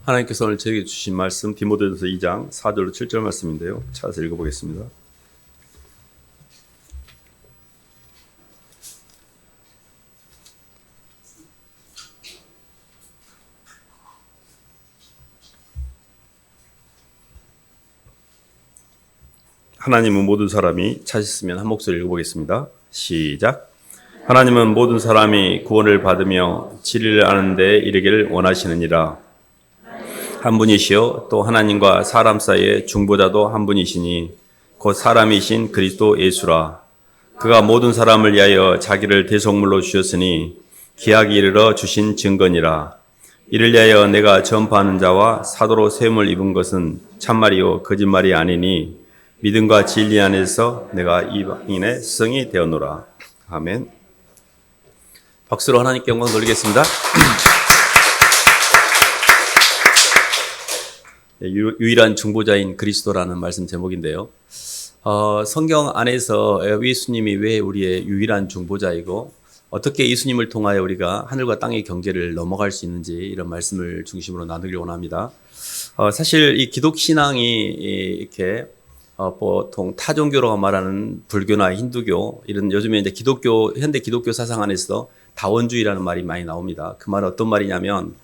하나님께서 오늘 저에게 주신 말씀 디모데전서 2장 4절로 7절 말씀인데요. 찾아서 읽어보겠습니다. 하나님은 모든 사람이 찾으시면 한 목소리 읽어보겠습니다. 시작. 하나님은 모든 사람이 구원을 받으며 진리를 아는 데 이르기를 원하시느니라. 한 분이시요 또 하나님과 사람 사이의 중보자도 한 분이시니 곧 사람이신 그리스도 예수라. 그가 모든 사람을 위하여 자기를 대속물로 주셨으니 기약이 이르러 주신 증거니라. 이를 위하여 내가 전파하는 자와 사도로 세움을 입은 것은 참말이요 거짓말이 아니니 믿음과 진리 안에서 내가 이방인의 스승이 되었노라. 아멘. 박수로 하나님께 영광 돌리겠습니다. 유일한 중보자인 그리스도라는 말씀 제목인데요. 성경 안에서 예수님이 왜 우리의 유일한 중보자이고 어떻게 예수님을 통하여 우리가 하늘과 땅의 경계를 넘어갈 수 있는지 이런 말씀을 중심으로 나누기를 원합니다. 사실 이 기독신앙이 이렇게 보통 타종교라고 말하는 불교나 힌두교 이런 요즘에 이제 기독교 현대 기독교 사상 안에서 다원주의라는 말이 많이 나옵니다. 그 말은 어떤 말이냐면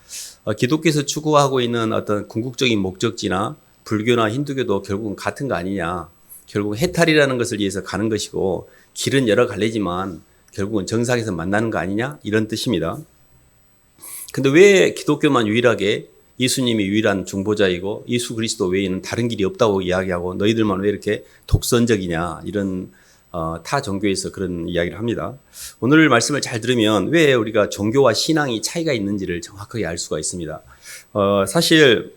기독교에서 추구하고 있는 어떤 궁극적인 목적지나 불교나 힌두교도 결국은 같은 거 아니냐. 결국 해탈이라는 것을 위해서 가는 것이고 길은 여러 갈래지만 결국은 정상에서 만나는 거 아니냐 이런 뜻입니다. 근데 왜 기독교만 유일하게 예수님이 유일한 중보자이고 예수 그리스도 외에는 다른 길이 없다고 이야기하고 너희들만 왜 이렇게 독선적이냐 이런 타 종교에서 그런 이야기를 합니다. 오늘 말씀을 잘 들으면 왜 우리가 종교와 신앙이 차이가 있는지를 정확하게 알 수가 있습니다. 사실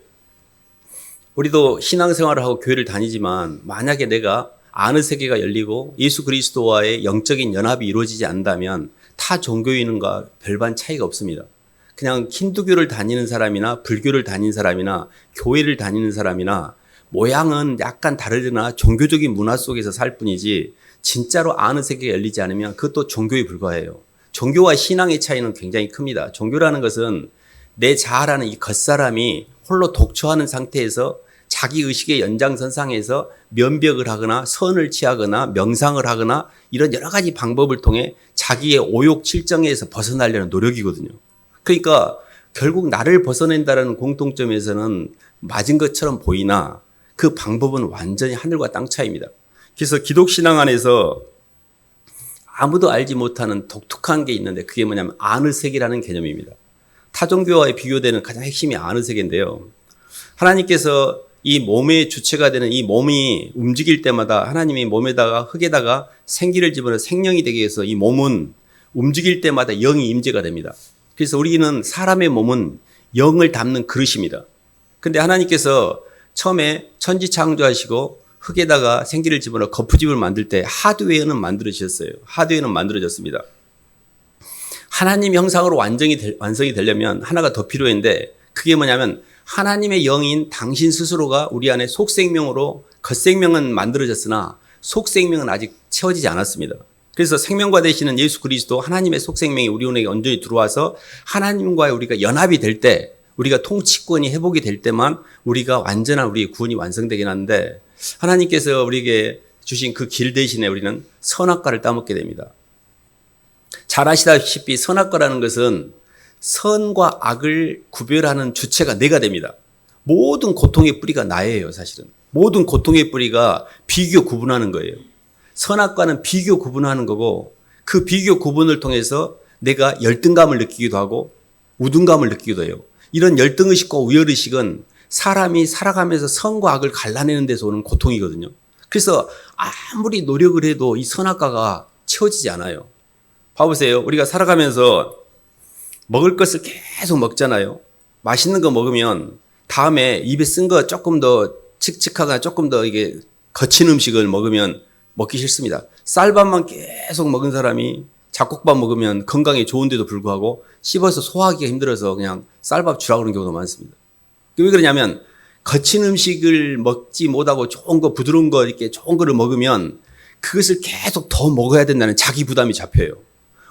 우리도 신앙생활을 하고 교회를 다니지만 만약에 내가 아는 세계가 열리고 예수 그리스도와의 영적인 연합이 이루어지지 않는다면 타 종교인과 별반 차이가 없습니다. 그냥 힌두교를 다니는 사람이나 불교를 다니는 사람이나 교회를 다니는 사람이나 모양은 약간 다르거나 종교적인 문화 속에서 살 뿐이지 진짜로 아는 세계가 열리지 않으면 그것도 종교에 불과해요. 종교와 신앙의 차이는 굉장히 큽니다. 종교라는 것은 내 자아라는 이 겉사람이 홀로 독처하는 상태에서 자기 의식의 연장선상에서 면벽을 하거나 선을 취하거나 명상을 하거나 이런 여러 가지 방법을 통해 자기의 오욕 칠정에서 벗어나려는 노력이거든요. 그러니까 결국 나를 벗어낸다는 공통점에서는 맞은 것처럼 보이나 그 방법은 완전히 하늘과 땅 차이입니다. 그래서 기독신앙 안에서 아무도 알지 못하는 독특한 게 있는데 그게 뭐냐면 아느색이라는 개념입니다. 타종교와의 비교되는 가장 핵심이 아느색인데요. 하나님께서 이 몸의 주체가 되는 이 몸이 움직일 때마다 하나님이 몸에다가 흙에다가 생기를 집어넣어 생명이 되게 해서 이 몸은 움직일 때마다 영이 임재가 됩니다. 그래서 우리는 사람의 몸은 영을 담는 그릇입니다. 근데 하나님께서 처음에 천지 창조하시고 흙에다가 생기를 집어넣어 거푸집을 만들 때 하드웨어는 만들어지셨어요. 하드웨어는 만들어졌습니다. 하나님 형상으로 완성이 되려면 하나가 더 필요했는데 그게 뭐냐면 하나님의 영인 당신 스스로가 우리 안에 속생명으로 겉생명은 만들어졌으나 속생명은 아직 채워지지 않았습니다. 그래서 생명과 되시는 예수 그리스도 하나님의 속생명이 우리 안에 온전히 들어와서 하나님과 우리가 연합이 될 때 우리가 통치권이 회복이 될 때만 우리가 완전한 우리의 구원이 완성되긴 하는데 하나님께서 우리에게 주신 그 길 대신에 우리는 선악과를 따먹게 됩니다. 잘 아시다시피 선악과라는 것은 선과 악을 구별하는 주체가 내가 됩니다. 모든 고통의 뿌리가 나예요, 사실은. 모든 고통의 뿌리가 비교 구분하는 거예요. 선악과는 비교 구분하는 거고 그 비교 구분을 통해서 내가 열등감을 느끼기도 하고 우둔감을 느끼기도 해요. 이런 열등의식과 우열의식은 사람이 살아가면서 선과 악을 갈라내는 데서 오는 고통이거든요. 그래서 아무리 노력을 해도 이 선악과가 채워지지 않아요. 봐보세요. 우리가 살아가면서 먹을 것을 계속 먹잖아요. 맛있는 거 먹으면 다음에 입에 쓴 거 조금 더 칙칙하거나 조금 더 이게 거친 음식을 먹으면 먹기 싫습니다. 쌀밥만 계속 먹은 사람이 잡곡밥 먹으면 건강에 좋은데도 불구하고 씹어서 소화하기가 힘들어서 그냥 쌀밥 주라고 그러는 경우도 많습니다. 왜 그러냐면 거친 음식을 먹지 못하고 좋은 거 부드러운 거 이렇게 좋은 거를 먹으면 그것을 계속 더 먹어야 된다는 자기 부담이 잡혀요.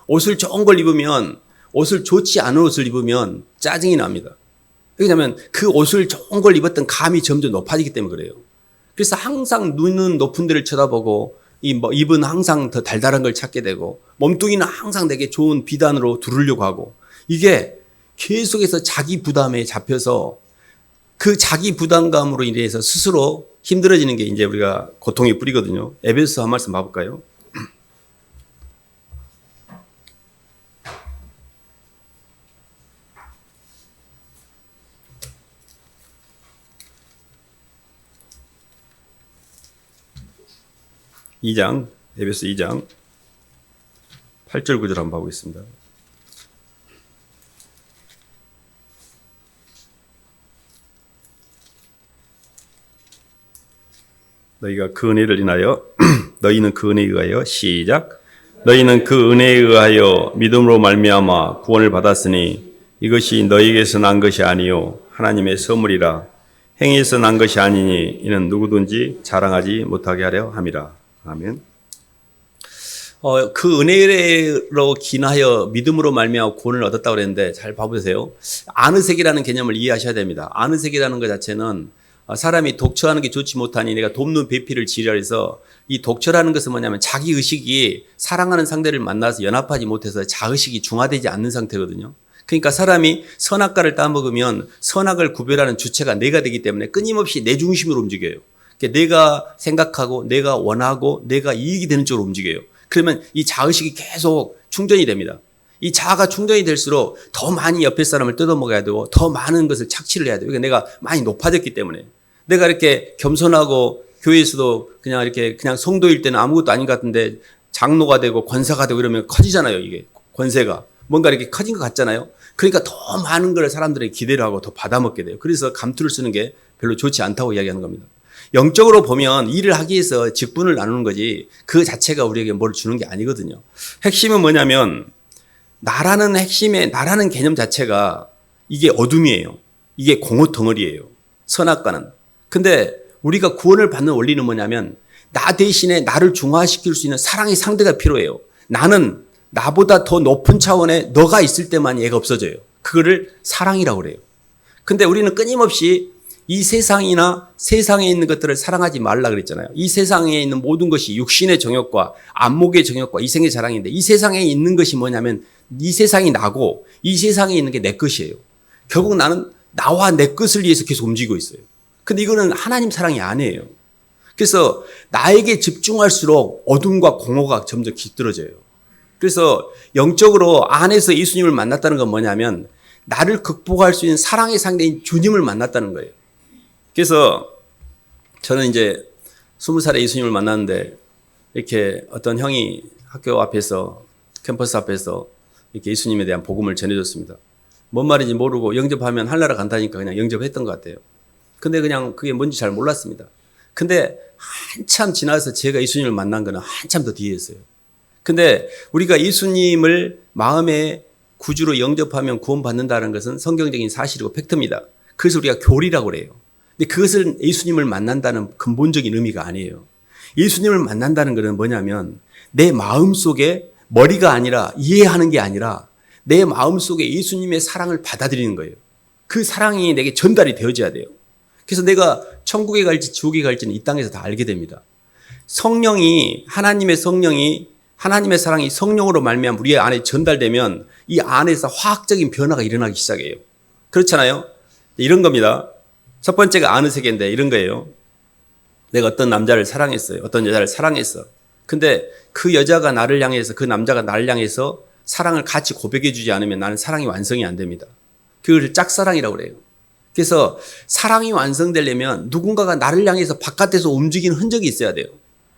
옷을 좋은 걸 입으면 옷을 좋지 않은 옷을 입으면 짜증이 납니다. 왜냐하면 그 옷을 좋은 걸 입었던 감이 점점 높아지기 때문에 그래요. 그래서 항상 눈은 높은 데를 쳐다보고 입은 항상 더 달달한 걸 찾게 되고 몸뚱이는 항상 되게 좋은 비단으로 두르려고 하고 이게 계속해서 자기 부담에 잡혀서 그 자기 부담감으로 인해서 스스로 힘들어지는 게 이제 우리가 고통의 뿌리거든요. 에베소서 한 말씀 봐볼까요? 에베소 2장 8절 9절 한번 보겠습니다. 너희는 그 은혜에 의하여 시작. 너희는 그 은혜에 의하여 믿음으로 말미암아 구원을 받았으니 이것이 너희에게서 난 것이 아니요 하나님의 선물이라. 행위에서 난 것이 아니니 이는 누구든지 자랑하지 못하게 하려 함이라. 아멘. 그 은혜로 기인하여 믿음으로 말미암아 구원을 얻었다고 그랬는데 잘 봐보세요. 안의색이라는 개념을 이해하셔야 됩니다. 안의색이라는 것 자체는 사람이 독처하는 게 좋지 못하니 내가 돕는 배필을 지으라 해서 이 독처라는 것은 뭐냐면 자기 의식이 사랑하는 상대를 만나서 연합하지 못해서 자의식이 중화되지 않는 상태거든요. 그러니까 사람이 선악과를 따먹으면 선악을 구별하는 주체가 내가 되기 때문에 끊임없이 내 중심으로 움직여요. 내가 생각하고 내가 원하고 내가 이익이 되는 쪽으로 움직여요. 그러면 이 자의식이 계속 충전이 됩니다. 이 자아가 충전이 될수록 더 많이 옆에 사람을 뜯어먹어야 되고 더 많은 것을 착취를 해야 돼요. 그러니까 내가 많이 높아졌기 때문에 내가 이렇게 겸손하고 교회에서도 그냥 성도일 때는 아무것도 아닌 것 같은데 장로가 되고 권사가 되고 이러면 커지잖아요. 이게 권세가 뭔가 이렇게 커진 것 같잖아요. 그러니까 더 많은 걸 사람들에게 기대를 하고 더 받아먹게 돼요. 그래서 감투를 쓰는 게 별로 좋지 않다고 이야기하는 겁니다. 영적으로 보면 일을 하기 위해서 직분을 나누는 거지 그 자체가 우리에게 뭘 주는 게 아니거든요. 핵심은 뭐냐면 나라는 개념 자체가 이게 어둠이에요. 이게 공허 덩어리예요. 선악과는. 근데 우리가 구원을 받는 원리는 뭐냐면 나 대신에 나를 중화시킬 수 있는 사랑의 상대가 필요해요. 나는 나보다 더 높은 차원에 너가 있을 때만 얘가 없어져요. 그거를 사랑이라고 그래요. 근데 우리는 끊임없이 이 세상이나 세상에 있는 것들을 사랑하지 말라 그랬잖아요. 이 세상에 있는 모든 것이 육신의 정욕과 안목의 정욕과 이생의 자랑인데 이 세상에 있는 것이 뭐냐면 이 세상이 나고 이 세상에 있는 게 내 것이에요. 결국 나는 나와 내 것을 위해서 계속 움직이고 있어요. 근데 이거는 하나님 사랑이 아니에요. 그래서 나에게 집중할수록 어둠과 공허가 점점 깃들어져요. 그래서 영적으로 안에서 예수님을 만났다는 건 뭐냐면 나를 극복할 수 있는 사랑의 상대인 주님을 만났다는 거예요. 그래서 저는 이제 20살에 예수님을 만났는데 이렇게 어떤 형이 학교 앞에서 캠퍼스 앞에서 이렇게 예수님에 대한 복음을 전해줬습니다. 뭔 말인지 모르고 영접하면 하늘나라 간다니까 그냥 영접했던 것 같아요. 근데 그냥 그게 뭔지 잘 몰랐습니다. 근데 한참 지나서 제가 예수님을 만난 거는 한참 더 뒤에였어요. 근데 우리가 예수님을 마음의 구주로 영접하면 구원받는다는 것은 성경적인 사실이고 팩트입니다. 그래서 우리가 교리라고 그래요. 근데 그것은 예수님을 만난다는 근본적인 의미가 아니에요. 예수님을 만난다는 것은 뭐냐면 내 마음속에 머리가 아니라 이해하는 게 아니라 내 마음속에 예수님의 사랑을 받아들이는 거예요. 그 사랑이 내게 전달이 되어져야 돼요. 그래서 내가 천국에 갈지 지옥에 갈지는 이 땅에서 다 알게 됩니다. 하나님의 성령이 하나님의 사랑이 성령으로 말미암아 우리 안에 전달되면 이 안에서 화학적인 변화가 일어나기 시작해요. 그렇잖아요. 이런 겁니다. 첫 번째가 아는 세계인데 이런 거예요. 내가 어떤 남자를 사랑했어요. 어떤 여자를 사랑했어. 근데 그 여자가 나를 향해서 그 남자가 나를 향해서 사랑을 같이 고백해 주지 않으면 나는 사랑이 완성이 안 됩니다. 그걸 짝사랑이라고 그래요. 그래서 사랑이 완성되려면 누군가가 나를 향해서 바깥에서 움직이는 흔적이 있어야 돼요.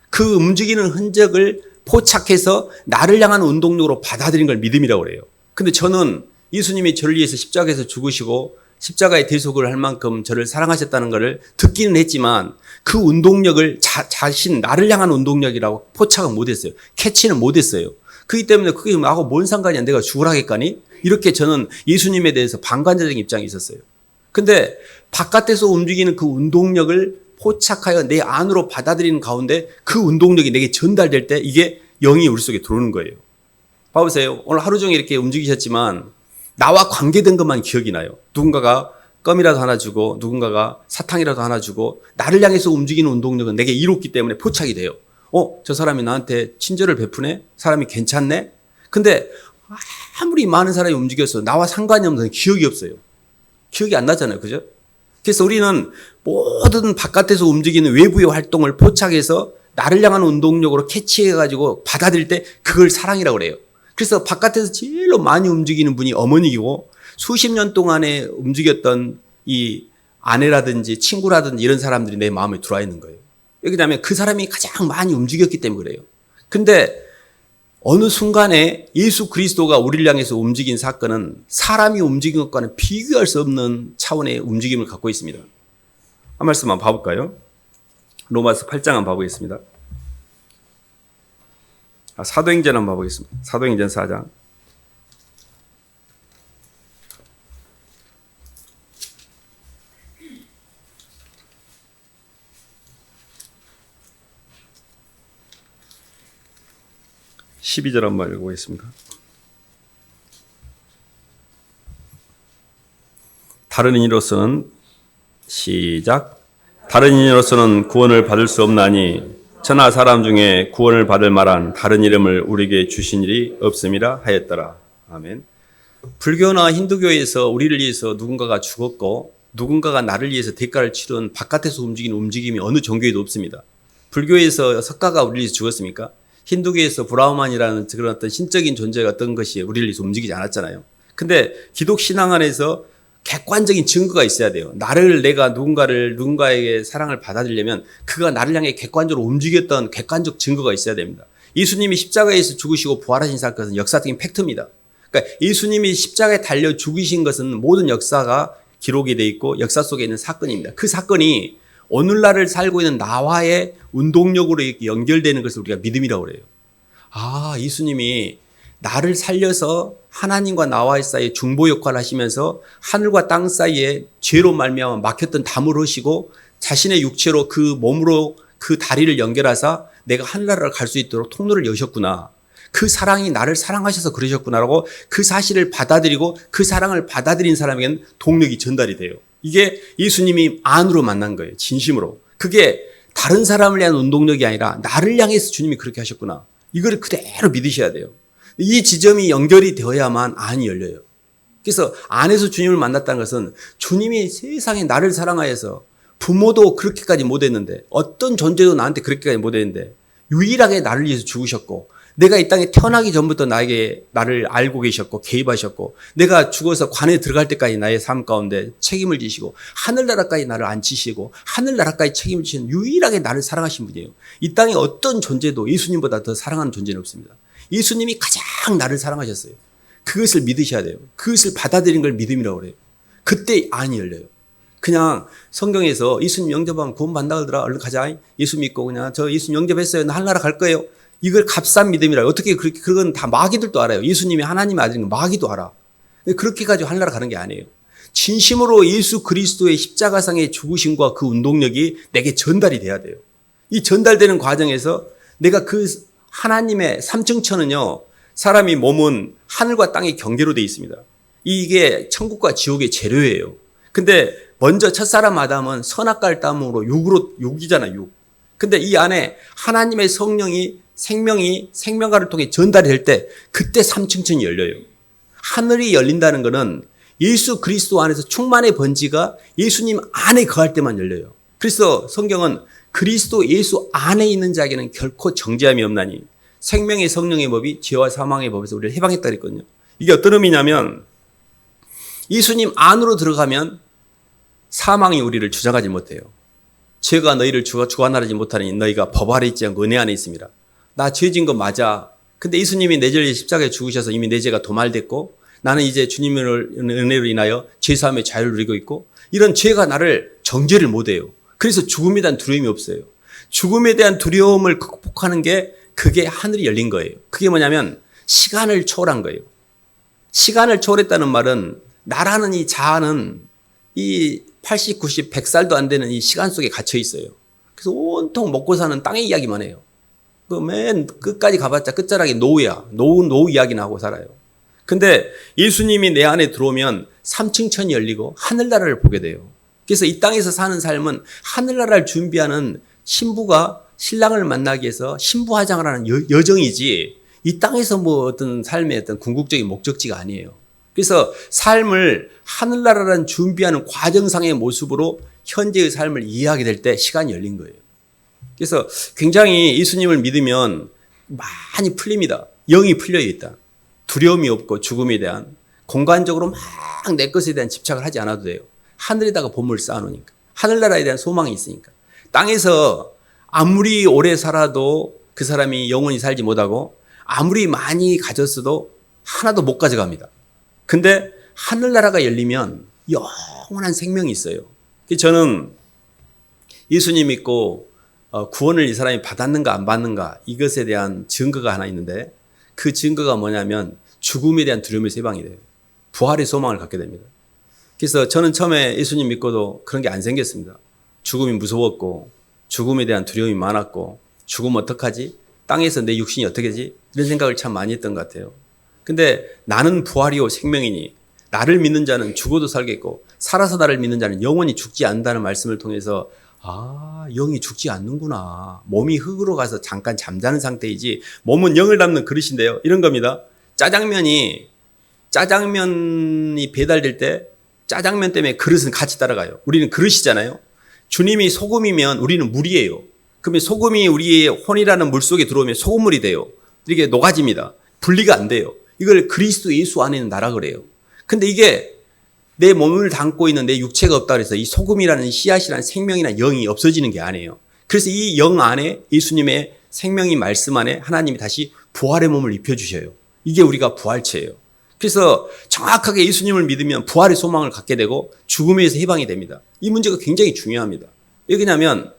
그 움직이는 흔적을 포착해서 나를 향한 운동력으로 받아들이는 걸 믿음이라고 그래요. 근데 저는 예수님이 저를 위해서 십자가에서 죽으시고 십자가의 대속을 할 만큼 저를 사랑하셨다는 것을 듣기는 했지만 그 운동력을 나를 향한 운동력이라고 포착은 못했어요. 캐치는 못했어요. 그렇기 때문에 그게 나하고 뭔 상관이야. 내가 죽으라겠거니? 이렇게 저는 예수님에 대해서 방관자적인 입장이 있었어요. 근데 바깥에서 움직이는 그 운동력을 포착하여 내 안으로 받아들이는 가운데 그 운동력이 내게 전달될 때 이게 영이 우리 속에 들어오는 거예요. 봐보세요. 오늘 하루 종일 이렇게 움직이셨지만 나와 관계된 것만 기억이 나요. 누군가가 껌이라도 하나 주고 누군가가 사탕이라도 하나 주고 나를 향해서 움직이는 운동력은 내게 이롭기 때문에 포착이 돼요. 저 사람이 나한테 친절을 베푸네? 사람이 괜찮네? 근데 아무리 많은 사람이 움직여서 나와 상관이 없는 기억이 없어요. 기억이 안 나잖아요. 그죠? 그래서 우리는 모든 바깥에서 움직이는 외부의 활동을 포착해서 나를 향한 운동력으로 캐치해가지고 받아들일 때 그걸 사랑이라고 그래요. 그래서 바깥에서 제일로 많이 움직이는 분이 어머니이고 수십 년 동안에 움직였던 이 아내라든지 친구라든지 이런 사람들이 내 마음에 들어와 있는 거예요. 왜냐하면 그 사람이 가장 많이 움직였기 때문에 그래요. 근데 어느 순간에 예수 그리스도가 우리를 향해서 움직인 사건은 사람이 움직인 것과는 비교할 수 없는 차원의 움직임을 갖고 있습니다. 한 말씀만 봐볼까요? 로마서 8장 한번 봐보겠습니다. 사도행전 한번 봐보겠습니다. 사도행전 4장. (12절) 한번 읽어보겠습니다. 다른 인으로서는 시작. 다른 인으로서는 구원을 받을 수 없나니 천하 사람 중에 구원을 받을 만한 다른 이름을 우리에게 주신 일이 없음이라 하였더라. 아멘. 불교나 힌두교에서 우리를 위해서 누군가가 죽었고 누군가가 나를 위해서 대가를 치른 바깥에서 움직이는 움직임이 어느 종교에도 없습니다. 불교에서 석가가 우리를 위해서 죽었습니까? 힌두교에서 브라흐만이라는 그런 어떤 신적인 존재가 어떤 것이 우리를 위해서 움직이지 않았잖아요. 근데 기독 신앙 안에서 객관적인 증거가 있어야 돼요. 내가 누군가에게 사랑을 받아들이려면 그가 나를 향해 객관적으로 움직였던 객관적 증거가 있어야 됩니다. 예수님이 십자가에서 죽으시고 부활하신 사건은 역사적인 팩트입니다. 그러니까 예수님이 십자가에 달려 죽으신 것은 모든 역사가 기록이 되어 있고 역사 속에 있는 사건입니다. 그 사건이 오늘날을 살고 있는 나와의 운동력으로 연결되는 것을 우리가 믿음이라고 그래요. 예수님이 나를 살려서 하나님과 나와의 사이에 중보 역할을 하시면서 하늘과 땅 사이에 죄로 말미암아 막혔던 담을 허시고 자신의 육체로 그 몸으로 그 다리를 연결하사 내가 하늘나라를 갈 수 있도록 통로를 여셨구나. 그 사랑이 나를 사랑하셔서 그러셨구나라고 그 사실을 받아들이고 그 사랑을 받아들인 사람에게는 동력이 전달이 돼요. 이게 예수님이 안으로 만난 거예요. 진심으로. 그게 다른 사람을 위한 운동력이 아니라 나를 향해서 주님이 그렇게 하셨구나. 이걸 그대로 믿으셔야 돼요. 이 지점이 연결이 되어야만 안이 열려요. 그래서 안에서 주님을 만났다는 것은 주님이 세상에 나를 사랑하여서 부모도 그렇게까지 못했는데 어떤 존재도 나한테 그렇게까지 못했는데 유일하게 나를 위해서 죽으셨고 내가 이 땅에 태어나기 전부터 나를 알고 계셨고 개입하셨고 내가 죽어서 관에 들어갈 때까지 나의 삶 가운데 책임을 지시고 하늘나라까지 나를 앉히시고 하늘나라까지 책임을 지신 유일하게 나를 사랑하신 분이에요. 이 땅에 어떤 존재도 예수님보다 더 사랑하는 존재는 없습니다. 예수님이 가장 나를 사랑하셨어요. 그것을 믿으셔야 돼요. 그것을 받아들이는 걸 믿음이라고 그래요. 그때 안이 열려요. 그냥 성경에서 예수님 영접하면 구원 받는다 그러더라. 얼른 가자. 예수 믿고 그냥 저 예수님 영접했어요. 나 하늘나라 갈 거예요. 이걸 값싼 믿음이라. 어떻게 그렇게 그건 다 마귀들도 알아요. 예수님이 하나님의 아들인 거 마귀도 알아. 그렇게 가지고 하늘나라 가는 게 아니에요. 진심으로 예수 그리스도의 십자가상의 죽으심과 그 운동력이 내게 전달이 돼야 돼요. 이 전달되는 과정에서 내가 그 하나님의 삼층천은요, 사람이 몸은 하늘과 땅의 경계로 되어 있습니다. 이게 천국과 지옥의 재료예요. 근데 먼저 첫사람 아담은 선악과를 따먹으로 육이잖아요, 육. 근데 이 안에 하나님의 성령이 생명과를 통해 전달이 될 때 그때 삼층천이 열려요. 하늘이 열린다는 것은 예수 그리스도 안에서 충만의 번지가 예수님 안에 거할 때만 열려요. 그래서 성경은 그리스도 예수 안에 있는 자에게는 결코 정죄함이 없나니 생명의 성령의 법이 죄와 사망의 법에서 우리를 해방했다 그랬거든요. 이게 어떤 의미냐면 예수님 안으로 들어가면 사망이 우리를 주장하지 못해요. 죄가 너희를 주관하지 못하니 너희가 법 아래 있지 않고 은혜 안에 있습니다. 나 죄진 거 맞아. 근데 예수님이 내 죄를 십자가에 죽으셔서 이미 내 죄가 도말됐고 나는 이제 주님의 은혜로 인하여 죄사함의 자유를 누리고 있고 이런 죄가 나를 정죄를 못해요. 그래서 죽음에 대한 두려움이 없어요. 죽음에 대한 두려움을 극복하는 게 그게 하늘이 열린 거예요. 그게 뭐냐면 시간을 초월한 거예요. 시간을 초월했다는 말은 나라는 이 자아는 이 80, 90, 100살도 안 되는 이 시간 속에 갇혀 있어요. 그래서 온통 먹고 사는 땅의 이야기만 해요. 그 맨 끝까지 가봤자 끝자락이 노후야. 노후 이야기나 하고 살아요. 근데 예수님이 내 안에 들어오면 삼층천이 열리고 하늘나라를 보게 돼요. 그래서 이 땅에서 사는 삶은 하늘나라를 준비하는 신부가 신랑을 만나기 위해서 신부 화장을 하는 여정이지 이 땅에서 뭐 어떤 삶의 어떤 궁극적인 목적지가 아니에요. 그래서 삶을 하늘나라라는 준비하는 과정상의 모습으로 현재의 삶을 이해하게 될 때 시간이 열린 거예요. 그래서 굉장히 예수님을 믿으면 많이 풀립니다. 영이 풀려 있다. 두려움이 없고 죽음에 대한 공간적으로 막 내 것에 대한 집착을 하지 않아도 돼요. 하늘에다가 보물을 쌓아놓으니까. 하늘나라에 대한 소망이 있으니까. 땅에서 아무리 오래 살아도 그 사람이 영원히 살지 못하고 아무리 많이 가졌어도 하나도 못 가져갑니다. 근데 하늘나라가 열리면 영원한 생명이 있어요. 저는 예수님 믿고 구원을 이 사람이 받았는가 안 받는가 이것에 대한 증거가 하나 있는데 그 증거가 뭐냐면 죽음에 대한 두려움에서 해방이 돼요. 부활의 소망을 갖게 됩니다. 그래서 저는 처음에 예수님 믿고도 그런 게 안 생겼습니다. 죽음이 무서웠고 죽음에 대한 두려움이 많았고 죽으면 어떡하지? 땅에서 내 육신이 어떻게 되지? 이런 생각을 참 많이 했던 것 같아요. 근데 나는 부활이요 생명이니 나를 믿는 자는 죽어도 살겠고 살아서 나를 믿는 자는 영원히 죽지 않는다는 말씀을 통해서 영이 죽지 않는구나. 몸이 흙으로 가서 잠깐 잠자는 상태이지 몸은 영을 담는 그릇인데요. 이런 겁니다. 짜장면이 배달될 때 짜장면 때문에 그릇은 같이 따라가요. 우리는 그릇이잖아요. 주님이 소금이면 우리는 물이에요. 그러면 소금이 우리의 혼이라는 물 속에 들어오면 소금물이 돼요. 이게 녹아집니다. 분리가 안 돼요. 이걸 그리스도 예수 안에는 나라 그래요. 근데 이게 내 몸을 담고 있는 내 육체가 없다 그래서 이 소금이라는 씨앗이라는 생명이나 영이 없어지는 게 아니에요. 그래서 이 영 안에 예수님의 생명이 말씀 안에 하나님이 다시 부활의 몸을 입혀주셔요. 이게 우리가 부활체예요. 그래서 정확하게 예수님을 믿으면 부활의 소망을 갖게 되고 죽음에서 해방이 됩니다. 이 문제가 굉장히 중요합니다. 왜냐하면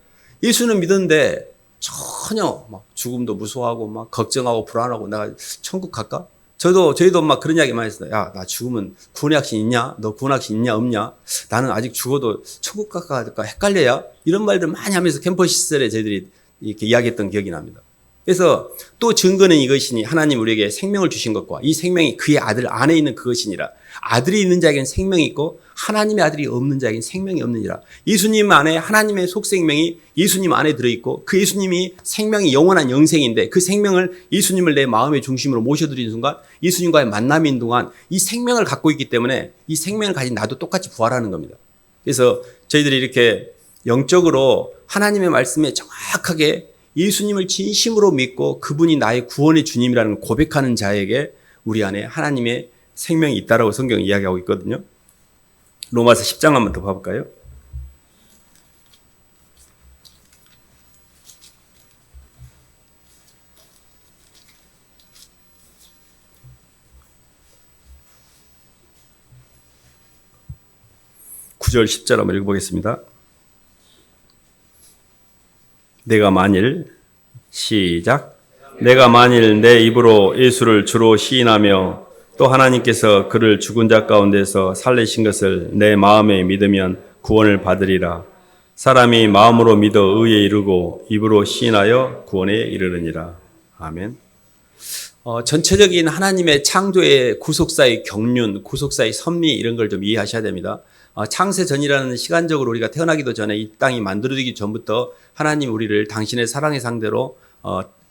예수는 믿었는데 전혀 막 죽음도 무서워하고 막 걱정하고 불안하고 내가 천국 갈까? 저희도 막 그런 이야기 많이 했어요. 야, 나 죽으면 구원의 확신 있냐? 너 구원의 확신 있냐? 없냐? 나는 아직 죽어도 천국 갈까 헷갈려야? 이런 말들 많이 하면서 캠퍼스 시절에 저희들이 이렇게 이야기했던 기억이 납니다. 그래서 또 증거는 이것이니 하나님 우리에게 생명을 주신 것과 이 생명이 그의 아들 안에 있는 그것이니라. 아들이 있는 자에게는 생명이 있고 하나님의 아들이 없는 자에게는 생명이 없느니라. 예수님 안에 하나님의 속생명이 예수님 안에 들어있고 그 예수님이 생명이 영원한 영생인데 그 생명을 예수님을 내 마음의 중심으로 모셔드리는 순간 예수님과의 만남이 있는 동안 이 생명을 갖고 있기 때문에 이 생명을 가진 나도 똑같이 부활하는 겁니다. 그래서 저희들이 이렇게 영적으로 하나님의 말씀에 정확하게 예수님을 진심으로 믿고 그분이 나의 구원의 주님이라는 고백하는 자에게 우리 안에 하나님의 생명이 있다라고 성경이 이야기하고 있거든요. 로마서 10장 한번 더 봐볼까요? (9절) (10절) 한번 읽어보겠습니다. 내가 만일 시작 내가 만일 내 입으로 예수를 주로 시인하며 또 하나님께서 그를 죽은 자 가운데서 살리신 것을 내 마음에 믿으면 구원을 받으리라. 사람이 마음으로 믿어 의에 이르고 입으로 시인하여 구원에 이르느니라. 아멘. 전체적인 하나님의 창조의 구속사의 경륜, 구속사의 섭리 이런 걸 좀 이해하셔야 됩니다. 창세 전이라는 시간적으로 우리가 태어나기도 전에 이 땅이 만들어지기 전부터 하나님 우리를 당신의 사랑의 상대로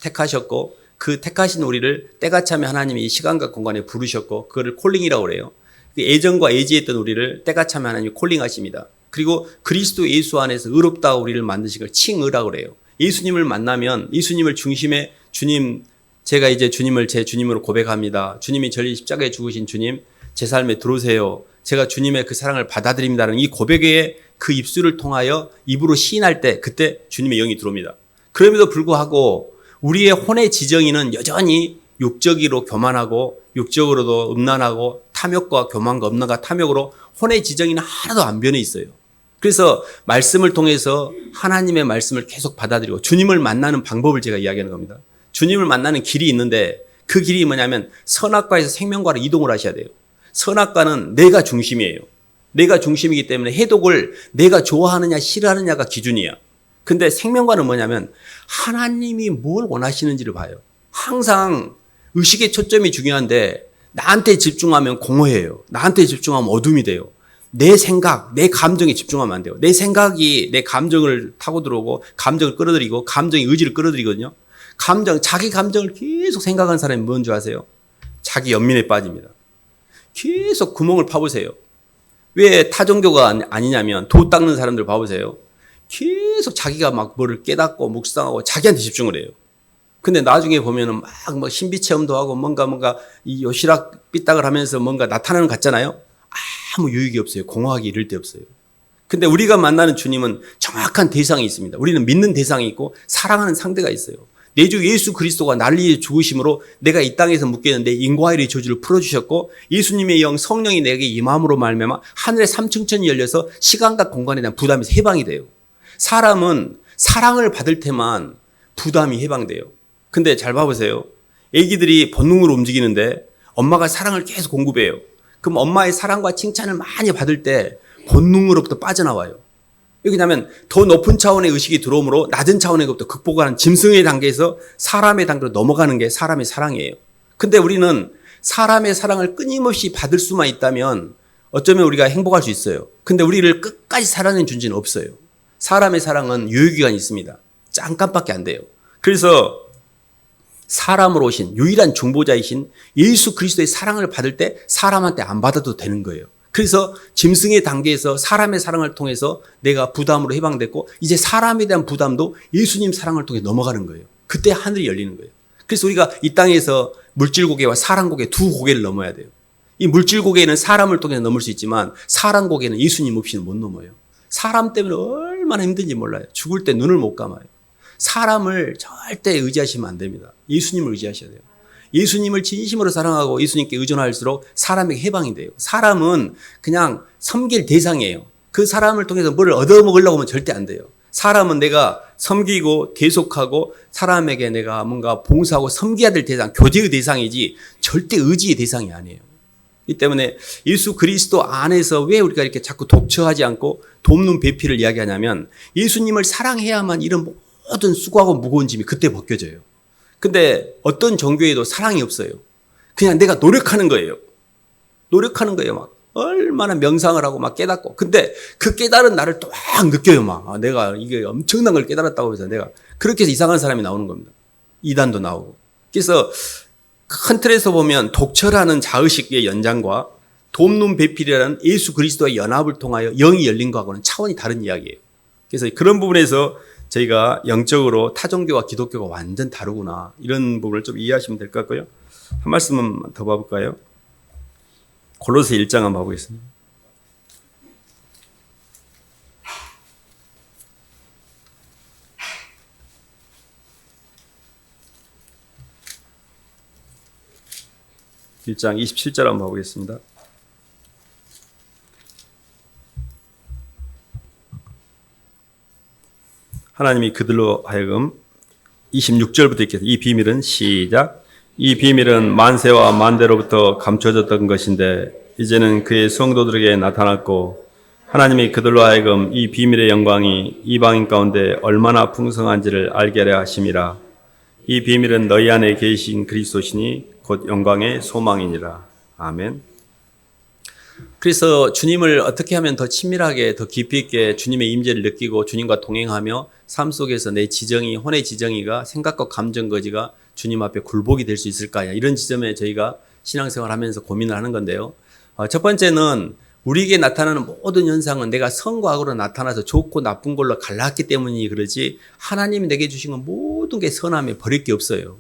택하셨고 그 택하신 우리를 때가 차면 하나님이 이 시간과 공간에 부르셨고 그거를 콜링이라고 그래요. 애정과 애지했던 우리를 때가 차면 하나님이 콜링하십니다. 그리고 그리스도 예수 안에서 의롭다 우리를 만드신 걸 칭의라고 그래요. 예수님을 만나면 예수님을 중심에 주님 제가 이제 주님을 제 주님으로 고백합니다. 주님이 저를 십자가에 죽으신 주님 제 삶에 들어오세요. 제가 주님의 그 사랑을 받아들입니다라는 이 고백의 그 입술을 통하여 입으로 시인할 때 그때 주님의 영이 들어옵니다. 그럼에도 불구하고 우리의 혼의 지정이는 여전히 육적으로 교만하고 육적으로도 음란하고 탐욕과 교만과 음란과 탐욕으로 혼의 지정이는 하나도 안 변해 있어요. 그래서 말씀을 통해서 하나님의 말씀을 계속 받아들이고 주님을 만나는 방법을 제가 이야기하는 겁니다. 주님을 만나는 길이 있는데 그 길이 뭐냐면 선악과에서 생명과로 이동을 하셔야 돼요. 선악과는 내가 중심이에요. 내가 중심이기 때문에 해독을 내가 좋아하느냐 싫어하느냐가 기준이야. 근데 생명과는 뭐냐면 하나님이 뭘 원하시는지를 봐요. 항상 의식의 초점이 중요한데 나한테 집중하면 공허해요. 나한테 집중하면 어둠이 돼요. 내 생각, 내 감정에 집중하면 안 돼요. 내 생각이 내 감정을 타고 들어오고 감정을 끌어들이고 감정이 의지를 끌어들이거든요. 자기 감정을 계속 생각하는 사람이 뭔지 아세요? 자기 연민에 빠집니다. 계속 구멍을 파보세요. 왜 타종교가 아니냐면 도 닦는 사람들 봐보세요. 계속 자기가 막 뭐를 깨닫고 묵상하고 자기한테 집중을 해요. 근데 나중에 보면은 막 신비 체험도 하고 뭔가 이 요시락 삐딱을 하면서 뭔가 나타나는 것 같잖아요. 아무 유익이 없어요. 공허하기 이를 데 없어요. 근데 우리가 만나는 주님은 정확한 대상이 있습니다. 우리는 믿는 대상이 있고 사랑하는 상대가 있어요. 내 주 예수 그리스도가 나를 위해 죽으심으로 내가 이 땅에서 묶였는데 인과일의 저주를 풀어주셨고 예수님의 영 성령이 내게 임함으로 말미암아 하늘의 삼층천이 열려서 시간과 공간에 대한 부담이 해방이 돼요. 사람은 사랑을 받을 때만 부담이 해방돼요. 근데 잘 봐보세요. 애기들이 본능으로 움직이는데 엄마가 사랑을 계속 공급해요. 그럼 엄마의 사랑과 칭찬을 많이 받을 때 본능으로부터 빠져나와요. 왜냐하면 더 높은 차원의 의식이 들어오므로 낮은 차원의 것부터 극복하는 짐승의 단계에서 사람의 단계로 넘어가는 게 사람의 사랑이에요. 근데 우리는 사람의 사랑을 끊임없이 받을 수만 있다면 어쩌면 우리가 행복할 수 있어요. 근데 우리를 끝까지 사랑하는 존재는 없어요. 사람의 사랑은 유효기간이 있습니다. 잠깐밖에 안 돼요. 그래서 사람으로 오신 유일한 중보자이신 예수 그리스도의 사랑을 받을 때 사람한테 안 받아도 되는 거예요. 그래서 짐승의 단계에서 사람의 사랑을 통해서 내가 부담으로 해방됐고 이제 사람에 대한 부담도 예수님 사랑을 통해 넘어가는 거예요. 그때 하늘이 열리는 거예요. 그래서 우리가 이 땅에서 물질 고개와 사랑 고개 두 고개를 넘어야 돼요. 이 물질 고개는 사람을 통해 넘을 수 있지만 사랑 고개는 예수님 없이는 못 넘어요. 사람 때문에 얼마나 힘든지 몰라요. 죽을 때 눈을 못 감아요. 사람을 절대 의지하시면 안 됩니다. 예수님을 의지하셔야 돼요. 예수님을 진심으로 사랑하고 예수님께 의존할수록 사람에게 해방이 돼요. 사람은 그냥 섬길 대상이에요. 그 사람을 통해서 뭘 얻어먹으려고 하면 절대 안 돼요. 사람은 내가 섬기고 계속하고 사람에게 내가 뭔가 봉사하고 섬겨야 될 대상, 교제의 대상이지 절대 의지의 대상이 아니에요. 이 때문에 예수 그리스도 안에서 왜 우리가 이렇게 자꾸 독처하지 않고 돕는 배필을 이야기하냐면 예수님을 사랑해야만 이런 모든 수고하고 무거운 짐이 그때 벗겨져요. 근데 어떤 종교에도 사랑이 없어요. 그냥 내가 노력하는 거예요. 노력하는 거예요. 막 얼마나 명상을 하고 막 깨닫고. 근데 그 깨달은 나를 또 막 느껴요. 막 내가 이게 엄청난 걸 깨달았다고 해서 내가 그렇게 해서 이상한 사람이 나오는 겁니다. 이단도 나오고. 그래서 큰 틀에서 보면 독처라는 자의식의 연장과 돕는 배필이라는 예수 그리스도의 연합을 통하여 영이 열린 거하고는 차원이 다른 이야기예요. 그래서 그런 부분에서 저희가 영적으로 타종교와 기독교가 완전 다르구나 이런 부분을 좀 이해하시면 될 것 같고요. 한 말씀만 더 봐볼까요? 골로새 1장 한번 봐보겠습니다. (1장) 27절 한번 봐보겠습니다. 하나님이 그들로 하여금 26절부터 이렇게 이 비밀은 시작. 이 비밀은 만세와 만대로부터 감춰졌던 것인데 이제는 그의 성도들에게 나타났고 하나님이 그들로 하여금 이 비밀의 영광이 이방인 가운데 얼마나 풍성한지를 알게 하려 하심이라. 이 비밀은 너희 안에 계신 그리스도시니 곧 영광의 소망이니라. 아멘. 그래서 주님을 어떻게 하면 더 친밀하게 더 깊이 있게 주님의 임재를 느끼고 주님과 동행하며 삶 속에서 내 지정이 혼의 지정이가 생각과 감정 거지가 주님 앞에 굴복이 될 수 있을까 이런 지점에 저희가 신앙생활 하면서 고민을 하는 건데요. 첫 번째는 우리에게 나타나는 모든 현상은 내가 선과 악으로 나타나서 좋고 나쁜 걸로 갈랐기 때문이 그러지 하나님이 내게 주신 건 모든 게 선함에 버릴 게 없어요.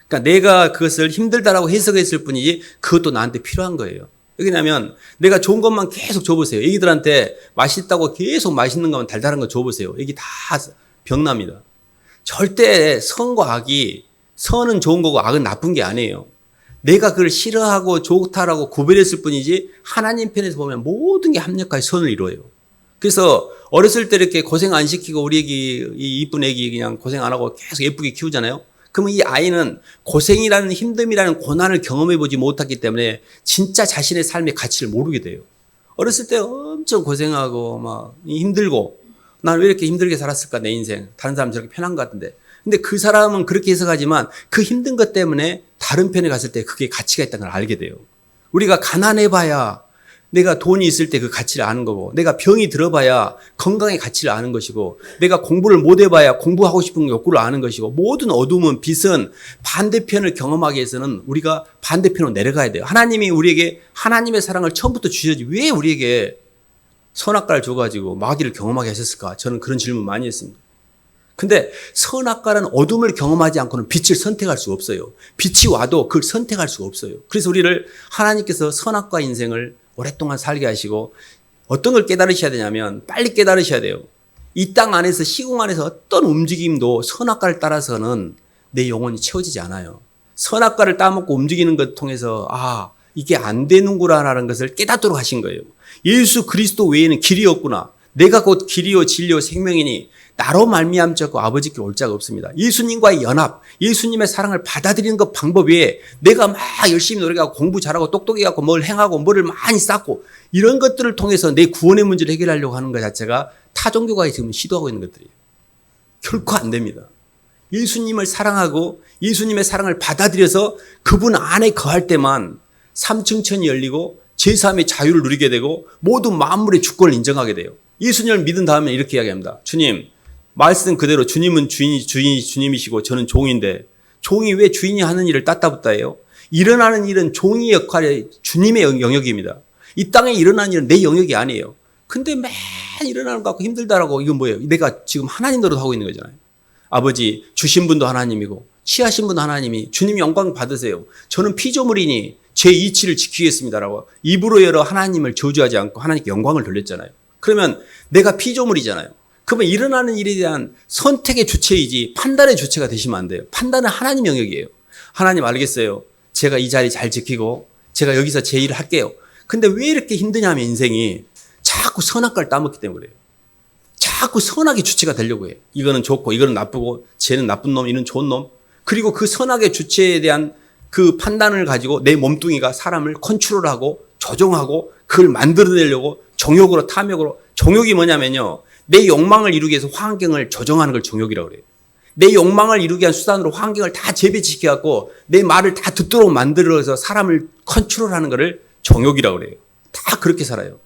그러니까 내가 그것을 힘들다라고 해석했을 뿐이지 그것도 나한테 필요한 거예요. 왜냐하면 내가 좋은 것만 계속 줘보세요. 애기들한테 맛있다고 계속 맛있는 것만 달달한 거 줘보세요. 애기 다 병납니다. 절대 선과 악이 선은 좋은 거고 악은 나쁜 게 아니에요. 내가 그걸 싫어하고 좋다라고 구별했을 뿐이지 하나님 편에서 보면 모든 게 합력하여 선을 이루어요. 그래서 어렸을 때 이렇게 고생 안 시키고 우리 애기, 이 이쁜 애기 그냥 고생 안 하고 계속 예쁘게 키우잖아요. 그러면 이 아이는 고생이라는 힘듦이라는 고난을 경험해보지 못했기 때문에 진짜 자신의 삶의 가치를 모르게 돼요. 어렸을 때 엄청 고생하고 막 힘들고 난 왜 이렇게 힘들게 살았을까 내 인생. 다른 사람 저렇게 편한 것 같은데. 근데 그 사람은 그렇게 해석하지만 그 힘든 것 때문에 다른 편에 갔을 때 그게 가치가 있다는 걸 알게 돼요. 우리가 가난해봐야 내가 돈이 있을 때 그 가치를 아는 거고, 내가 병이 들어봐야 건강의 가치를 아는 것이고, 내가 공부를 못해봐야 공부하고 싶은 욕구를 아는 것이고, 모든 어둠은 빛은 반대편을 경험하기 위해서는 우리가 반대편으로 내려가야 돼요. 하나님이 우리에게 하나님의 사랑을 처음부터 주셔야지 왜 우리에게 선악과를 줘가지고 마귀를 경험하게 하셨을까? 저는 그런 질문 많이 했습니다. 근데 선악과는 어둠을 경험하지 않고는 빛을 선택할 수가 없어요. 빛이 와도 그걸 선택할 수가 없어요. 그래서 우리를 하나님께서 선악과 인생을 오랫동안 살게 하시고 어떤 걸 깨달으셔야 되냐면 빨리 깨달으셔야 돼요. 이 땅 안에서 시공 안에서 어떤 움직임도 선악과를 따라서는 내 영혼이 채워지지 않아요. 선악과를 따먹고 움직이는 것 통해서 이게 안 되는구나라는 것을 깨닫도록 하신 거예요. 예수 그리스도 외에는 길이 없구나. 내가 곧 길이요 진리요 생명이니 나로 말미암지 않고 아버지께 올 자가 없습니다. 예수님과의 연합, 예수님의 사랑을 받아들이는 것 방법 외에 내가 막 열심히 노력하고 공부 잘하고 똑똑해갖고 뭘 행하고 뭐를 많이 쌓고 이런 것들을 통해서 내 구원의 문제를 해결하려고 하는 것 자체가 타종교가 지금 시도하고 있는 것들이에요. 결코 안 됩니다. 예수님을 사랑하고 예수님의 사랑을 받아들여서 그분 안에 거할 때만 삼층천이 열리고 제3의 자유를 누리게 되고 모든 만물의 주권을 인정하게 돼요. 예수님을 믿은 다음에 이렇게 이야기합니다. 주님, 말씀 그대로 주님은 주님이시고 저는 종인데 종이 왜 주인이 하는 일을 따따붙다 해요? 일어나는 일은 종의 역할이 주님의 영역입니다. 이 땅에 일어나는 일은 내 영역이 아니에요. 근데 매일 일어나는 거 갖고 힘들다라고 이건 뭐예요? 내가 지금 하나님 노릇 하고 있는 거잖아요. 아버지 주신 분도 하나님이고 취하신 분도 하나님이 주님 영광 받으세요. 저는 피조물이니 제 이치를 지키겠습니다라고 입으로 열어 하나님을 저주하지 않고 하나님께 영광을 돌렸잖아요. 그러면 내가 피조물이잖아요. 그러면 일어나는 일에 대한 선택의 주체이지 판단의 주체가 되시면 안 돼요. 판단은 하나님 영역이에요. 하나님 알겠어요. 제가 이 자리 잘 지키고 제가 여기서 제 일을 할게요. 근데 왜 이렇게 힘드냐면 인생이 자꾸 선악과를 따먹기 때문에 그래요. 자꾸 선악의 주체가 되려고 해요. 이거는 좋고 이거는 나쁘고 쟤는 나쁜 놈, 이는 좋은 놈. 그리고 그 선악의 주체에 대한 그 판단을 가지고 내 몸뚱이가 사람을 컨트롤하고 조종하고 그걸 만들어내려고 정욕으로 탐욕으로. 정욕이 뭐냐면요. 내 욕망을 이루기 위해서 환경을 조정하는 걸 정욕이라고 그래요. 내 욕망을 이루기 위한 수단으로 환경을 다 재배치켜갖고 내 말을 다 듣도록 만들어서 사람을 컨트롤하는 거를 정욕이라고 그래요. 다 그렇게 살아요.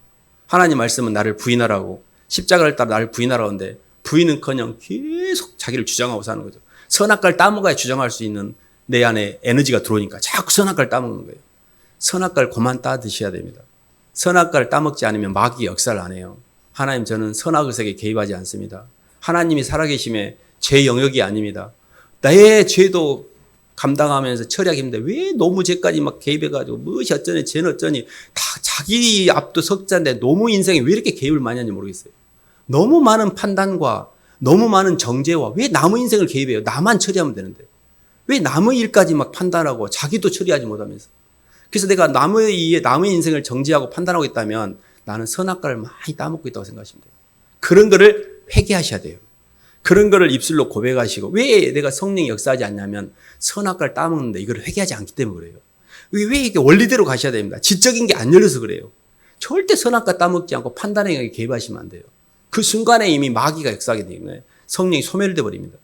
하나님 말씀은 나를 부인하라고 십자가를 따라 나를 부인하라고 하는데 부인은커녕 계속 자기를 주장하고 사는 거죠. 선악과를 따먹어야 주장할 수 있는 내 안에 에너지가 들어오니까 자꾸 선악과를 따먹는 거예요. 선악과를 그만 따 드셔야 됩니다. 선악과를 따먹지 않으면 마귀 역사를 안 해요. 하나님 저는 선악의 세계에 개입하지 않습니다. 하나님이 살아계심에 제 영역이 아닙니다. 나의 죄도 감당하면서 처리하기 힘든데 왜 너무 죄까지 막 개입해가지고 무엇이 어쩌니 쟤는 어쩌니 다 자기 앞도 석자인데 너무 인생에 왜 이렇게 개입을 많이 하는지 모르겠어요. 너무 많은 판단과 너무 많은 정죄와 왜 남의 인생을 개입해요? 나만 처리하면 되는데 왜 남의 일까지 막 판단하고 자기도 처리하지 못하면서. 그래서 내가 남의 인생을 정죄하고 판단하고 있다면 나는 선악과를 많이 따먹고 있다고 생각하시면 돼요. 그런 거를 회개하셔야 돼요. 그런 거를 입술로 고백하시고 왜 내가 성령이 역사하지 않냐면 선악과를 따먹는데 이걸 회개하지 않기 때문에 그래요. 왜 이게 원리대로 가셔야 됩니다. 지적인 게 안 열려서 그래요. 절대 선악과 따먹지 않고 판단에 영역에 개입하시면 안 돼요. 그 순간에 이미 마귀가 역사하게 되는 거예요. 성령이 소멸돼 버립니다.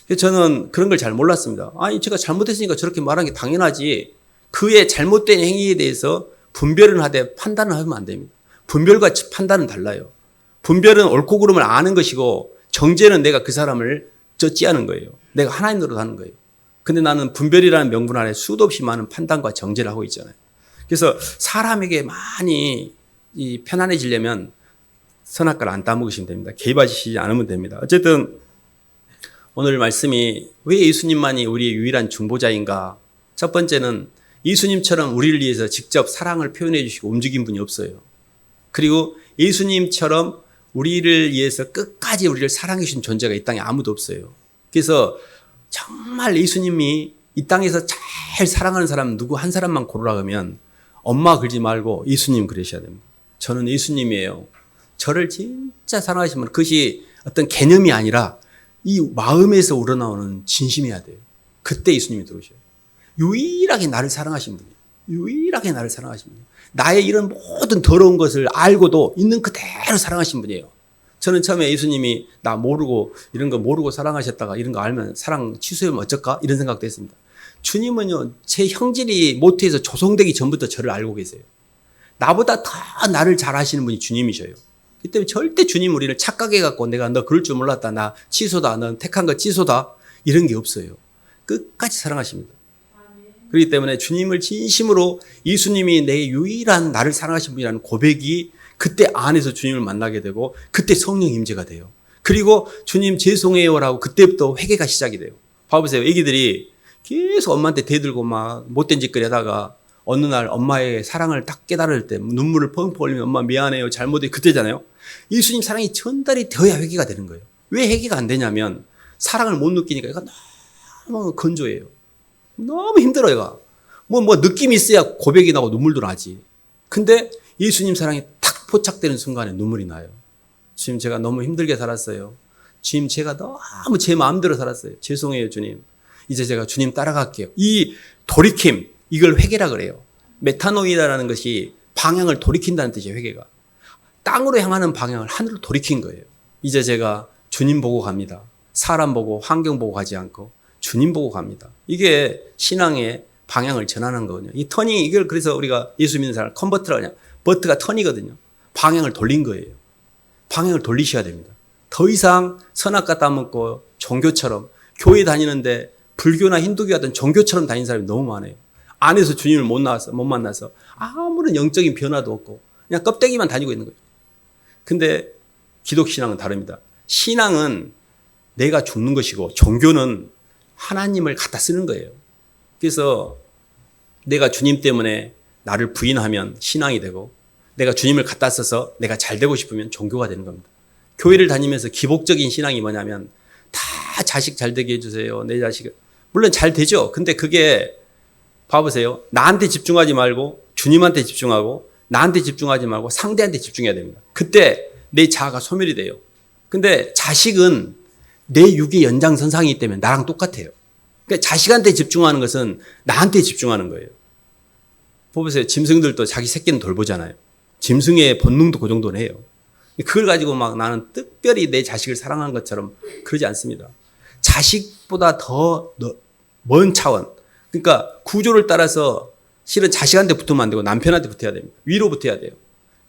그래서 저는 그런 걸 잘 몰랐습니다. 아니 제가 잘못했으니까 저렇게 말하는 게 당연하지. 그의 잘못된 행위에 대해서 분별은 하되 판단을 하면 안 됩니다. 분별과 판단은 달라요. 분별은 옳고 그름을 아는 것이고 정죄는 내가 그 사람을 쩌찌하는 거예요. 내가 하나님 노릇 하는 거예요. 근데 나는 분별이라는 명분 안에 수도 없이 많은 판단과 정죄를 하고 있잖아요. 그래서 사람에게 많이 편안해지려면 선악과를 안 따먹으시면 됩니다. 개입하시지 않으면 됩니다. 어쨌든 오늘 말씀이 왜 예수님만이 우리의 유일한 중보자인가? 첫 번째는 예수님처럼 우리를 위해서 직접 사랑을 표현해 주시고 움직인 분이 없어요. 그리고 예수님처럼 우리를 위해서 끝까지 우리를 사랑해 주신 존재가 이 땅에 아무도 없어요. 그래서 정말 예수님이 이 땅에서 잘 사랑하는 사람 누구 한 사람만 고르라 하면 엄마 그러지 말고 예수님 그러셔야 됩니다. 저는 예수님이에요. 저를 진짜 사랑하시면 그것이 어떤 개념이 아니라 이 마음에서 우러나오는 진심이어야 돼요. 그때 예수님이 들어오셔요. 유일하게 나를 사랑하신 분이에요. 유일하게 나를 사랑하신 분이에요. 나의 이런 모든 더러운 것을 알고도 있는 그대로 사랑하신 분이에요. 저는 처음에 예수님이 나 모르고 이런 거 모르고 사랑하셨다가 이런 거 알면 사랑 취소하면 어쩔까? 이런 생각도 했습니다. 주님은요, 제 형질이 모태에서 조성되기 전부터 저를 알고 계세요. 나보다 더 나를 잘 아시는 분이 주님이셔요. 그 때문에 절대 주님 우리를 착각해 갖고 내가 너 그럴 줄 몰랐다. 나 취소다. 넌 택한 거 취소다. 이런 게 없어요. 끝까지 사랑하십니다. 그렇기 때문에 주님을 진심으로 예수님이 내 유일한 나를 사랑하신 분이라는 고백이 그때 안에서 주님을 만나게 되고 그때 성령 임재가 돼요. 그리고 주님 죄송해요라고 그때부터 회개가 시작이 돼요. 봐보세요. 애기들이 계속 엄마한테 대들고 막 못된 짓거리 하다가 어느 날 엄마의 사랑을 딱 깨달을 때 눈물을 펑펑 흘리면 엄마 미안해요. 잘못해. 그때잖아요. 예수님 사랑이 전달이 되어야 회개가 되는 거예요. 왜 회개가 안 되냐면 사랑을 못 느끼니까 얘가 너무 건조해요. 너무 힘들어요. 얘가. 뭐 느낌이 있어야 고백이 나고 눈물도 나지. 근데 예수님 사랑이 탁 포착되는 순간에 눈물이 나요. 주님 제가 너무 힘들게 살았어요. 주님 제가 너무 제 마음대로 살았어요. 죄송해요 주님. 이제 제가 주님 따라갈게요. 이 돌이킴 이걸 회개라 그래요. 메타노이다라는 것이 방향을 돌이킨다는 뜻이에요. 회개가. 땅으로 향하는 방향을 하늘로 돌이킨 거예요. 이제 제가 주님 보고 갑니다. 사람 보고 환경 보고 가지 않고 주님 보고 갑니다. 이게 신앙의 방향을 전하는 거거든요. 이 터닝 이걸 그래서 우리가 예수 믿는 사람 컨버트라고 하냐. 버트가 턴이거든요. 방향을 돌린 거예요. 방향을 돌리셔야 됩니다. 더 이상 선악과 따먹고 종교처럼 교회 다니는데 불교나 힌두교 같은 종교처럼 다니는 사람이 너무 많아요. 안에서 주님을 못 만나서 아무런 영적인 변화도 없고 그냥 껍데기만 다니고 있는 거예요. 근데 기독신앙은 다릅니다. 신앙은 내가 죽는 것이고 종교는 하나님을 갖다 쓰는 거예요. 그래서 내가 주님 때문에 나를 부인하면 신앙이 되고 내가 주님을 갖다 써서 내가 잘 되고 싶으면 종교가 되는 겁니다. 교회를 다니면서 기복적인 신앙이 뭐냐면 다 자식 잘 되게 해주세요. 내 자식. 물론 잘 되죠. 근데 그게 봐보세요. 나한테 집중하지 말고 주님한테 집중하고 나한테 집중하지 말고 상대한테 집중해야 됩니다. 그때 내 자아가 소멸이 돼요. 근데 자식은 내 육의 연장선상이기 때문에 나랑 똑같아요. 그러니까 자식한테 집중하는 것은 나한테 집중하는 거예요. 보세요. 짐승들도 자기 새끼는 돌보잖아요. 짐승의 본능도 그 정도는 해요. 그걸 가지고 막 나는 특별히 내 자식을 사랑하는 것처럼 그러지 않습니다. 자식보다 더 먼 차원. 그러니까 구조를 따라서 실은 자식한테 붙으면 안 되고 남편한테 붙어야 됩니다. 위로 붙어야 돼요.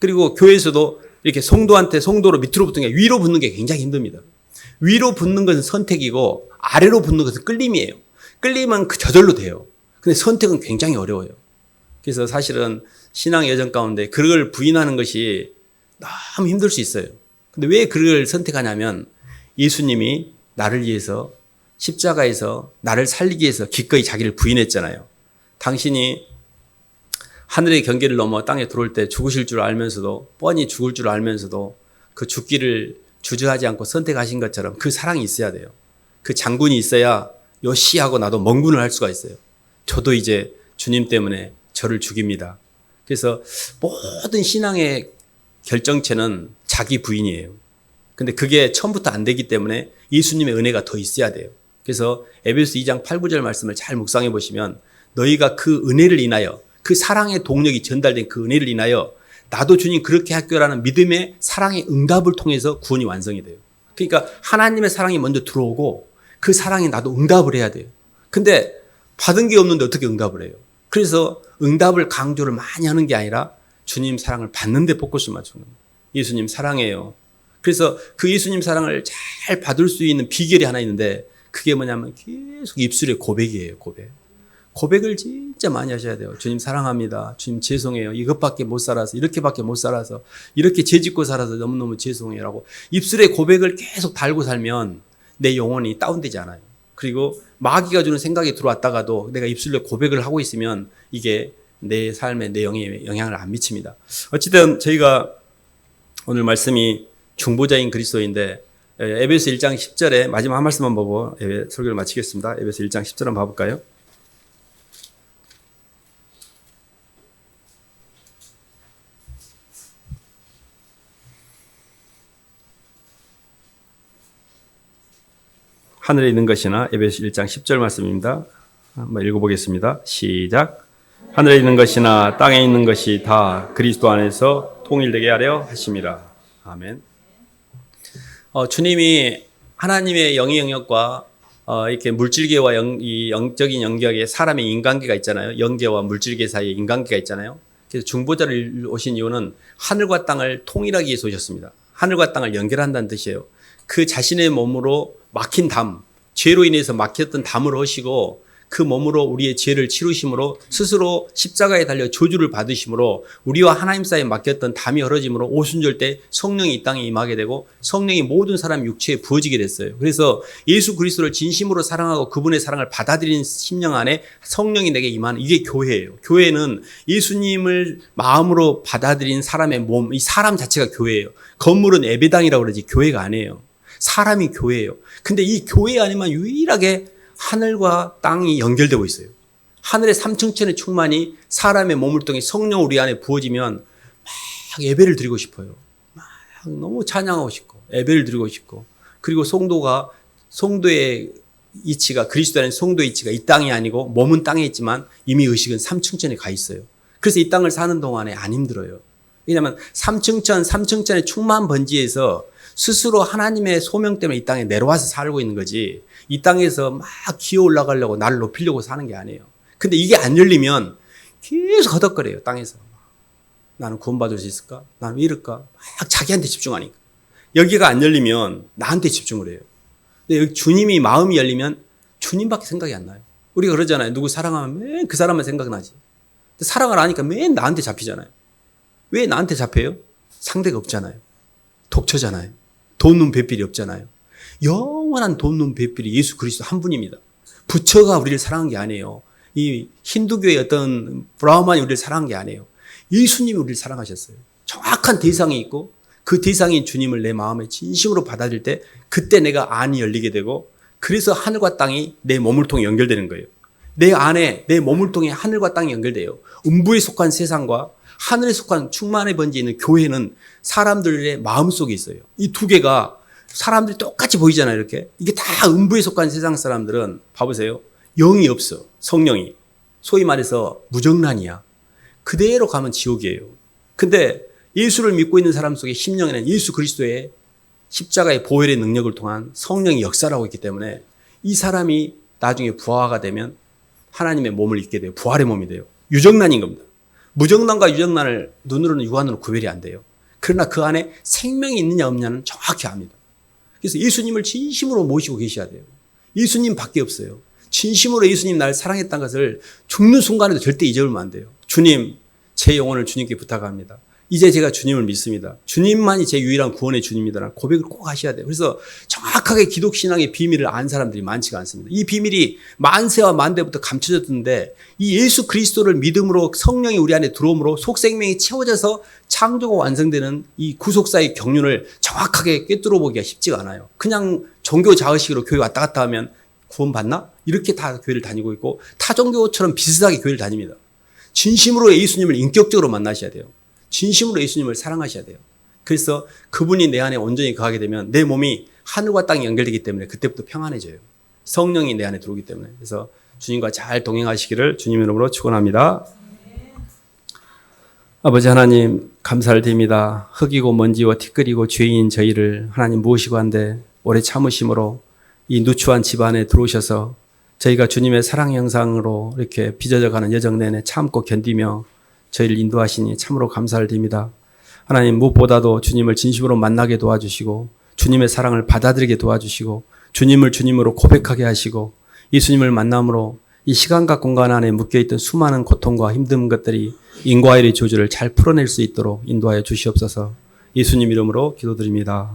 그리고 교회에서도 이렇게 성도로 밑으로 붙는 게 위로 붙는 게 굉장히 힘듭니다. 위로 붙는 것은 선택이고 아래로 붙는 것은 끌림이에요. 끌림은 저절로 돼요. 근데 선택은 굉장히 어려워요. 그래서 사실은 신앙 여정 가운데 그걸 부인하는 것이 너무 힘들 수 있어요. 근데 왜 그걸 선택하냐면 예수님이 나를 위해서 십자가에서 나를 살리기 위해서 기꺼이 자기를 부인했잖아요. 당신이 하늘의 경계를 넘어 땅에 들어올 때 죽으실 줄 알면서도 뻔히 죽을 줄 알면서도 그 죽기를 주저하지 않고 선택하신 것처럼 그 사랑이 있어야 돼요. 그 장군이 있어야 요시하고 나도 멍군을 할 수가 있어요. 저도 이제 주님 때문에 저를 죽입니다. 그래서 모든 신앙의 결정체는 자기 부인이에요. 근데 그게 처음부터 안 되기 때문에 예수님의 은혜가 더 있어야 돼요. 그래서 에베소 2장 8, 9절 말씀을 잘 묵상해 보시면 너희가 그 은혜를 인하여 그 사랑의 동력이 전달된 그 은혜를 인하여 나도 주님 그렇게 할거라는 믿음의 사랑의 응답을 통해서 구원이 완성이 돼요. 그러니까 하나님의 사랑이 먼저 들어오고 그 사랑에 나도 응답을 해야 돼요. 근데 받은 게 없는데 어떻게 응답을 해요? 그래서 응답을 강조를 많이 하는 게 아니라 주님 사랑을 받는데 포커스를 맞추는 거예요. 예수님 사랑해요. 그래서 그 예수님 사랑을 잘 받을 수 있는 비결이 하나 있는데 그게 뭐냐면 계속 입술의 고백이에요. 고백을 진짜 많이 하셔야 돼요. 주님 사랑합니다. 주님 죄송해요. 이것밖에 못 살아서 이렇게밖에 못 살아서 이렇게 죄짓고 살아서 너무너무 죄송해요. 라고 입술의 고백을 계속 달고 살면 내 영혼이 다운되지 않아요. 그리고 마귀가 주는 생각이 들어왔다가도 내가 입술로 고백을 하고 있으면 이게 내 삶에 내 영에 영향을 안 미칩니다. 어쨌든 저희가 오늘 말씀이 중보자인 그리스도인데 에베소 1장 10절에 마지막 한 말씀만 보고 설교를 마치겠습니다. 에베소 1장 10절 한번 봐볼까요? 하늘에 있는 것이나 에베소 1장 10절 말씀입니다. 한번 읽어보겠습니다. 시작. 하늘에 있는 것이나 땅에 있는 것이 다 그리스도 안에서 통일되게 하려 하심이라. 아멘. 주님이 하나님의 영의 영역과 이렇게 물질계와 이 영적인 영역에 사람의 인간계가 있잖아요. 영계와 물질계 사이에 인간계가 있잖아요. 그래서 중보자를 오신 이유는 하늘과 땅을 통일하기 위해서 오셨습니다. 하늘과 땅을 연결한다는 뜻이에요. 그 자신의 몸으로 막힌 담, 죄로 인해서 막혔던 담을 허시고 그 몸으로 우리의 죄를 치루심으로 스스로 십자가에 달려 저주를 받으심으로 우리와 하나님 사이에 막혔던 담이 헐어짐으로 오순절 때 성령이 이 땅에 임하게 되고 성령이 모든 사람 육체에 부어지게 됐어요. 그래서 예수 그리스도를 진심으로 사랑하고 그분의 사랑을 받아들이는 심령 안에 성령이 내게 임하는 이게 교회예요. 교회는 예수님을 마음으로 받아들인 사람의 몸, 이 사람 자체가 교회예요. 건물은 예배당이라고 그러지 교회가 아니에요. 사람이 교회예요. 근데 이 교회 안에만 유일하게 하늘과 땅이 연결되고 있어요. 하늘의 삼층천의 충만이 사람의 몸을 통해 성령 우리 안에 부어지면 막 예배를 드리고 싶어요. 막 너무 찬양하고 싶고 예배를 드리고 싶고 그리고 성도의 이치가 그리스도 안에 성도의 이치가 이 땅이 아니고 몸은 땅에 있지만 이미 의식은 삼층천에 가 있어요. 그래서 이 땅을 사는 동안에 안 힘들어요. 왜냐하면 삼층천의 충만 번지에서 스스로 하나님의 소명 때문에 이 땅에 내려와서 살고 있는 거지 이 땅에서 막 기어 올라가려고 나를 높이려고 사는 게 아니에요. 근데 이게 안 열리면 계속 허덕거려요. 땅에서. 나는 구원받을 수 있을까? 나는 왜 이럴까? 막 자기한테 집중하니까. 여기가 안 열리면 나한테 집중을 해요. 근데 여기 주님이 마음이 열리면 주님밖에 생각이 안 나요. 우리가 그러잖아요. 누구 사랑하면 맨 그 사람만 생각나지. 근데 사랑을 하니까 맨 나한테 잡히잖아요. 왜 나한테 잡혀요? 상대가 없잖아요. 독처잖아요. 돈, 눈, 배필이 없잖아요. 영원한 돈, 눈, 배필이 예수 그리스도 한 분입니다. 부처가 우리를 사랑한 게 아니에요. 이 힌두교의 어떤 브라흐만이 우리를 사랑한 게 아니에요. 예수님이 우리를 사랑하셨어요. 정확한 대상이 있고 그 대상인 주님을 내 마음에 진심으로 받아들일 때 그때 내가 안이 열리게 되고 그래서 하늘과 땅이 내 몸을 통해 연결되는 거예요. 내 안에 내 몸을 통해 하늘과 땅이 연결돼요. 음부에 속한 세상과 하늘에 속한 충만에 번지 있는 교회는 사람들의 마음속에 있어요. 이 두 개가 사람들이 똑같이 보이잖아요. 이렇게. 이게 다 음부에 속한 세상 사람들은 봐보세요. 영이 없어. 성령이. 소위 말해서 무정란이야. 그대로 가면 지옥이에요. 근데 예수를 믿고 있는 사람 속에 심령에는 예수 그리스도의 십자가의 보혈의 능력을 통한 성령이 역사를 하고 있기 때문에 이 사람이 나중에 부활가 되면 하나님의 몸을 입게 돼요. 부활의 몸이 돼요. 유정란인 겁니다. 무정란과 유정란을 눈으로는 육안으로 구별이 안 돼요. 그러나 그 안에 생명이 있느냐 없느냐는 정확히 압니다. 그래서 예수님을 진심으로 모시고 계셔야 돼요. 예수님 밖에 없어요. 진심으로 예수님 나를 사랑했다는 것을 죽는 순간에도 절대 잊어버리면 안 돼요. 주님, 제 영혼을 주님께 부탁합니다. 이제 제가 주님을 믿습니다. 주님만이 제 유일한 구원의 주님이다라는 고백을 꼭 하셔야 돼요. 그래서 정확하게 기독신앙의 비밀을 안 사람들이 많지가 않습니다. 이 비밀이 만세와 만대부터 감춰졌는데 이 예수 그리스도를 믿음으로 성령이 우리 안에 들어옴으로 속생명이 채워져서 창조가 완성되는 이 구속사의 경륜을 정확하게 꿰뚫어 보기가 쉽지가 않아요. 그냥 종교 자의식으로 교회 왔다 갔다 하면 구원받나? 이렇게 다 교회를 다니고 있고 타종교처럼 비슷하게 교회를 다닙니다. 진심으로 예수님을 인격적으로 만나셔야 돼요. 진심으로 예수님을 사랑하셔야 돼요. 그래서 그분이 내 안에 온전히 거하게 되면 내 몸이 하늘과 땅이 연결되기 때문에 그때부터 평안해져요. 성령이 내 안에 들어오기 때문에. 그래서 주님과 잘 동행하시기를 주님 이름으로 축원합니다. 아버지 하나님 감사를 드립니다. 흙이고 먼지와 티끌이고 죄인 저희를 하나님 모시고 한데 오래 참으심으로 이 누추한 집안에 들어오셔서 저희가 주님의 사랑 형상으로 이렇게 빚어져가는 여정 내내 참고 견디며 저희를 인도하시니 참으로 감사를 드립니다. 하나님 무엇보다도 주님을 진심으로 만나게 도와주시고 주님의 사랑을 받아들이게 도와주시고 주님을 주님으로 고백하게 하시고 예수님을 만남으로 이 시간과 공간 안에 묶여있던 수많은 고통과 힘든 것들이 인과일의 조주를 잘 풀어낼 수 있도록 인도하여 주시옵소서. 예수님 이름으로 기도드립니다.